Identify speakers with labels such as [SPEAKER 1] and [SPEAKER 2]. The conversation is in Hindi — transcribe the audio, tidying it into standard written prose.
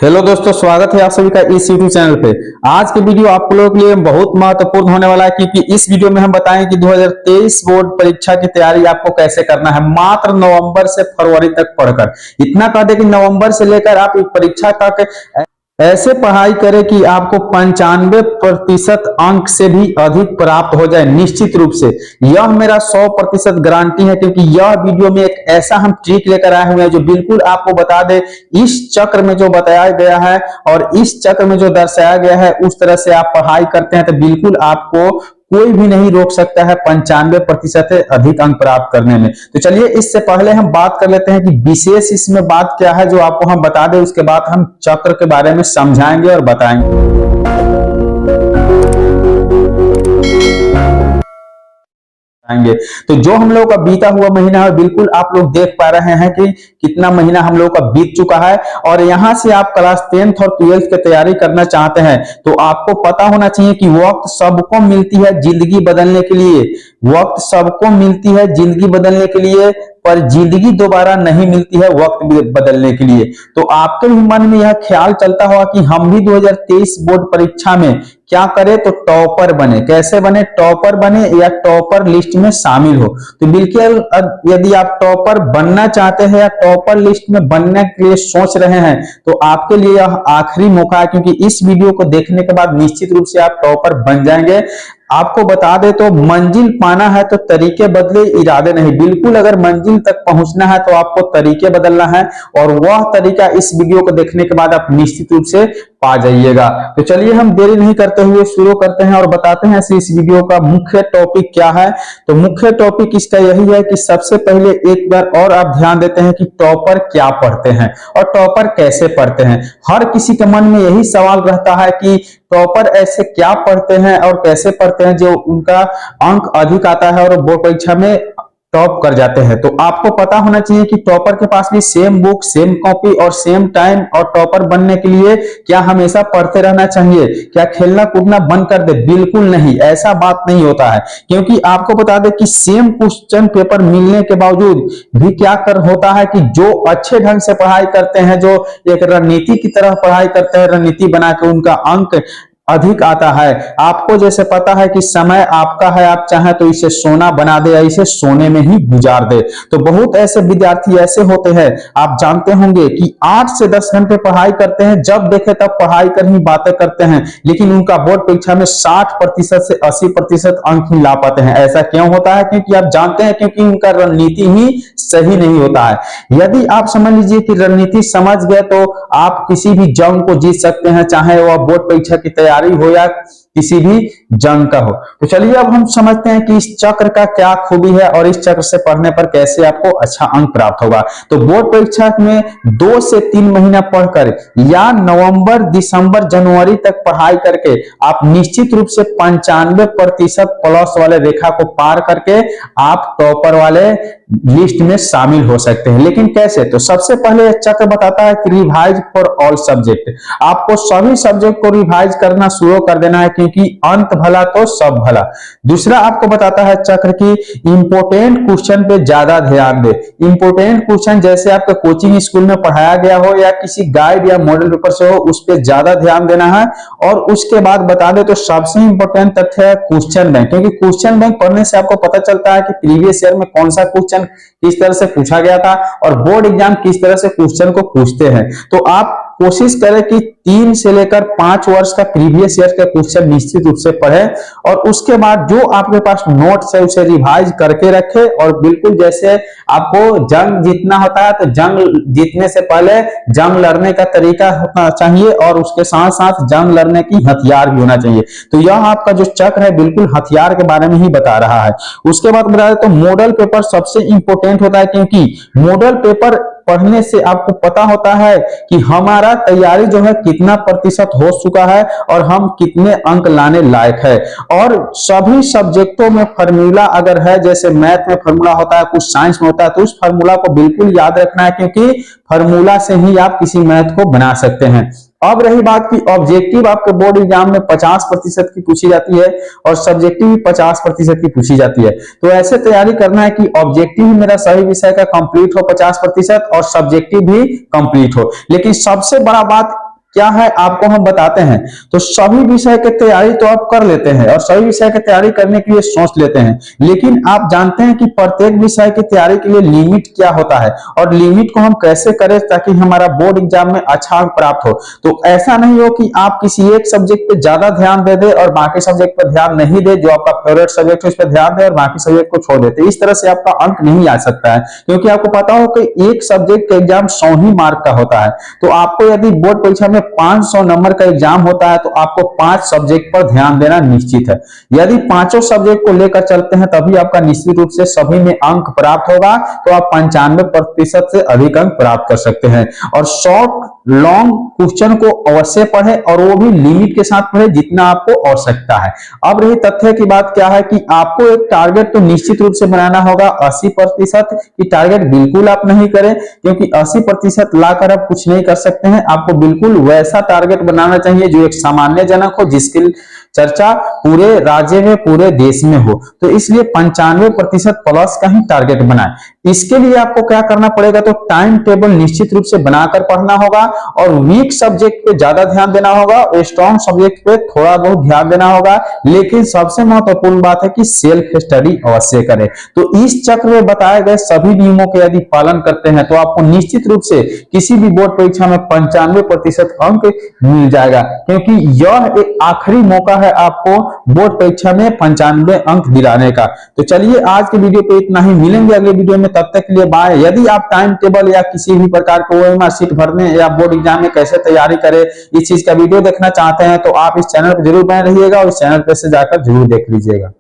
[SPEAKER 1] हेलो दोस्तों, स्वागत है आप सभी का इस यूट्यूब चैनल पे। आज के वीडियो आप लोगों के लिए बहुत महत्वपूर्ण होने वाला है, क्योंकि इस वीडियो में हम बताएंगे कि 2023 बोर्ड परीक्षा की तैयारी आपको कैसे करना है। मात्र नवंबर से फरवरी तक पढ़कर, इतना कह दे कि नवंबर से लेकर आप परीक्षा तक ऐसे पढ़ाई करें कि आपको 95% अंक से भी अधिक प्राप्त हो जाए निश्चित रूप से। यह मेरा 100% गारंटी है, क्योंकि यह वीडियो में एक ऐसा हम ट्रिक लेकर आए हुए हैं जो बिल्कुल आपको बता दे इस चक्र में जो बताया गया है और इस चक्र में जो दर्शाया गया है उस तरह से आप पढ़ाई करते हैं तो बिल्कुल आपको कोई भी नहीं रोक सकता है 95% से अधिक अंक प्राप्त करने में। तो चलिए, इससे पहले हम बात कर लेते हैं कि विशेष इसमें बात क्या है जो आपको हम बता दें, उसके बाद हम चक्र के बारे में समझाएंगे और बताएंगे। तो जो हम लोग का बीता हुआ महीना है, बिल्कुल आप लोग देख पा रहे हैं कि कितना महीना हम लोग का बीत चुका है। और यहां से आप क्लास 10th और 12th की तैयारी करना चाहते हैं तो आपको पता होना चाहिए कि वक्त सबको मिलती है जिंदगी बदलने के लिए। वक्त सबको मिलती है जिंदगी बदलने के लिए, पर जिंदगी दोबारा नहीं मिलती है वक्त बदलने के लिए। तो आपके भी मन में यह ख्याल चलता होगा कि हम भी 2023 बोर्ड परीक्षा में क्या करें, तो टॉपर बने। कैसे बने? टॉपर बने या टॉपर लिस्ट में शामिल हो। तो बिल्कुल, यदि आप टॉपर बनना चाहते हैं या टॉपर लिस्ट में बनने के लिए सोच रहे हैं तो आपके लिए यह आखिरी मौका है, क्योंकि इस वीडियो को देखने के बाद निश्चित रूप से आप टॉपर बन जाएंगे। आपको बता दे तो मंजिल पाना है तो तरीके बदले, इरादे नहीं। बिल्कुल, अगर मंजिल तक पहुंचना है तो आपको तरीके बदलना है, और वह तरीका इस वीडियो को देखने के बाद आप निश्चित रूप से पा जाइएगा। तो चलिए, हम देरी नहीं करते हुए शुरू करते हैं और बताते हैं इस वीडियो का मुख्य टॉपिक क्या है। तो मुख्य टॉपिक इसका यही है कि सबसे पहले एक बार और आप ध्यान देते हैं कि टॉपर क्या पढ़ते हैं और टॉपर कैसे पढ़ते हैं। हर किसी के मन में यही सवाल रहता है कि टॉपर ऐसे क्या पढ़ते हैं और कैसे पढ़ते हैं जो उनका अंक अधिक आता है और बोर्ड परीक्षा में टॉप कर जाते हैं। तो आपको पता होना चाहिए कि टॉपर के पास भी सेम बुक, सेम कॉपी और सेम टाइम, और टॉपर बनने के लिए क्या हमेशा पढ़ते रहना चाहिए? क्या खेलना कूदना बंद कर दे? बिल्कुल नहीं, ऐसा बात नहीं होता है। क्योंकि आपको बता दें कि सेम क्वेश्चन पेपर मिलने के बावजूद भी क्या कर होता है कि जो अच्छे ढंग से पढ़ाई करते हैं, जो एक रणनीति की तरह पढ़ाई करते हैं, रणनीति बना के उनका अंक अधिक आता है। आपको जैसे पता है कि समय आपका है, आप चाहे तो इसे सोना बना दे या इसे सोने में ही गुजार दे। तो बहुत ऐसे विद्यार्थी ऐसे होते हैं, आप जानते होंगे कि 8 से 10 घंटे पढ़ाई करते हैं, जब देखे तब पढ़ाई कर ही बातें करते हैं, लेकिन उनका बोर्ड परीक्षा में 60% से 80% अंक ही ला पाते हैं। ऐसा क्यों होता है? क्योंकि आप जानते हैं, क्योंकि उनका रणनीति ही सही नहीं होता है। यदि आप समझ लीजिए कि रणनीति समझ गए तो आप किसी भी जंग को जीत सकते हैं, चाहे वह बोर्ड परीक्षा की तैयारी हो या किसी भी जंग का हो। तो चलिए, अब हम समझते हैं कि इस चक्र का क्या खूबी है और इस चक्र से पढ़ने पर कैसे आपको अच्छा अंक प्राप्त होगा। तो बोर्ड परीक्षा में 2 से 3 महीना पढ़कर या नवंबर, दिसंबर, जनवरी तक पढ़ाई करके आप निश्चित रूप से 95% प्लस वाले रेखा को पार करके आप टॉपर वाले लिस्ट में शामिल हो सकते हैं। लेकिन कैसे? तो सबसे पहले यह चक्र बताता है कि रिवाइज फॉर ऑल सब्जेक्ट। आपको सभी सब्जेक्ट को रिवाइज करना शुरू कर देना है, क्योंकि अंत भला तो सब भला। दूसरा आपको बताता है चक्र की इंपोर्टेंट क्वेश्चन पे ज्यादा ध्यान दे। इंपोर्टेंट क्वेश्चन जैसे आपके कोचिंग स्कूल में पढ़ाया गया हो या किसी गाइड या मॉडल पेपर से हो, उस पर ज्यादा ध्यान देना है। और उसके बाद बता दे तो सबसे इंपोर्टेंट तथ्य है क्वेश्चन बैंक, क्योंकि क्वेश्चन बैंक पढ़ने से आपको पता चलता है कि प्रीवियस ईयर में कौन सा क्वेश्चन किस तरह से पूछा गया था और बोर्ड एग्जाम किस तरह से क्वेश्चन को पूछते हैं। तो आप कोशिश करें कि 3 से लेकर 5 वर्ष का प्रीवियस ईयर का क्वेश्चन निश्चित रूप से पढ़ें, और उसके बाद जो आपके पास नोट्स है उसे रिवाइज करके रखें। और बिल्कुल जैसे आपको जंग जीतना होता है, तो जंग जीतने से पहले जंग लड़ने का तरीका होना चाहिए और उसके साथ साथ जंग लड़ने की हथियार भी होना चाहिए। तो यह आपका जो चक्र है बिल्कुल हथियार के बारे में ही बता रहा है। उसके बाद बता दें तो मॉडल पेपर सबसे इंपॉर्टेंट होता है, क्योंकि मॉडल पेपर पढ़ने से आपको पता होता है कि हमारा तैयारी जो है कितना प्रतिशत हो चुका है और हम कितने अंक लाने लायक है। और सभी सब्जेक्टों में फार्मूला अगर है, जैसे मैथ में फार्मूला होता है, कुछ साइंस में होता है, तो उस फार्मूला को बिल्कुल याद रखना है, क्योंकि फार्मूला से ही आप किसी मैथ को बना सकते हैं। अब रही बात की ऑब्जेक्टिव आपके बोर्ड एग्जाम में 50% की पूछी जाती है और सब्जेक्टिव भी 50% की पूछी जाती है। तो ऐसे तैयारी करना है कि ऑब्जेक्टिव भी मेरा सही विषय का कंप्लीट हो 50% और सब्जेक्टिव भी कंप्लीट हो। लेकिन सबसे बड़ा बात क्या है आपको हम बताते हैं। तो सभी विषय की तैयारी तो आप कर लेते हैं और सभी विषय की तैयारी करने के लिए सोच लेते हैं, लेकिन आप जानते हैं कि प्रत्येक विषय की तैयारी के लिए लिमिट क्या होता है और लिमिट को हम कैसे करें ताकि हमारा बोर्ड एग्जाम में अच्छा अंक प्राप्त हो। तो ऐसा नहीं हो कि आप किसी एक सब्जेक्ट पे ज्यादा ध्यान दे दे और बाकी सब्जेक्ट पर ध्यान नहीं दे, जो आपका फेवरेट सब्जेक्ट है उस पर ध्यान दे और बाकी सब्जेक्ट को छोड़ देते। इस तरह से आपका अंक नहीं आ सकता है, क्योंकि आपको पता हो कि एक सब्जेक्ट का एग्जाम 100 ही मार्क का होता है। तो आपको यदि बोर्ड परीक्षा में 500 नंबर का एग्जाम होता है तो आपको 5 सब्जेक्ट पर ध्यान देना निश्चित है। यदि पांचों सब्जेक्ट को लेकर चलते हैं तभी आपका निश्चित रूप से सभी में अंक प्राप्त होगा, तो आप 95% से अधिक अंक प्राप्त कर सकते हैं। और शॉर्ट लॉन्ग क्वेश्चन को अवश्य पढ़े और वो भी लिमिट के साथ पढ़े जितना आपको आवश्यकता है। अब रही तथ्य की बात क्या है कि आपको एक टारगेट तो निश्चित रूप से बनाना होगा 80% की टारगेट बिल्कुल आप नहीं करें, क्योंकि 80% लाकर आप कुछ नहीं कर सकते हैं। आपको बिल्कुल वैसा टारगेट बनाना चाहिए जो एक सामान्य जनक हो, जिसकी चर्चा पूरे राज्य में पूरे देश में हो। तो इसलिए 95% प्लस का ही टारगेट बनाएं। इसके लिए आपको क्या करना पड़ेगा, तो टाइम टेबल निश्चित रूप से बनाकर पढ़ना होगा और वीक सब्जेक्ट पे ज्यादा ध्यान देना होगा और स्ट्रॉन्ग सब्जेक्ट पे थोड़ा बहुत ध्यान देना होगा। लेकिन सबसे महत्वपूर्ण बात है कि सेल्फ स्टडी अवश्य करें। तो इस चक्र में बताए गए सभी नियमों के यदि पालन करते हैं तो आपको निश्चित रूप से किसी भी बोर्ड परीक्षा में 95% अंक मिल जाएगा, क्योंकि यह एक आखिरी मौका है आपको बोर्ड परीक्षा में 95 अंक दिलाने का। तो चलिए आज के वीडियो पे इतना ही, मिलेंगे अगले वीडियो में, तब तक के लिए बाय। यदि आप टाइम टेबल या किसी भी प्रकार को ओएमआर शीट भरने या बोर्ड एग्जाम में कैसे तैयारी करें इस चीज का वीडियो देखना चाहते हैं तो आप इस चैनल पर जरूर बने रहिएगा और इस चैनल पे से जाकर जरूर देख लीजिएगा।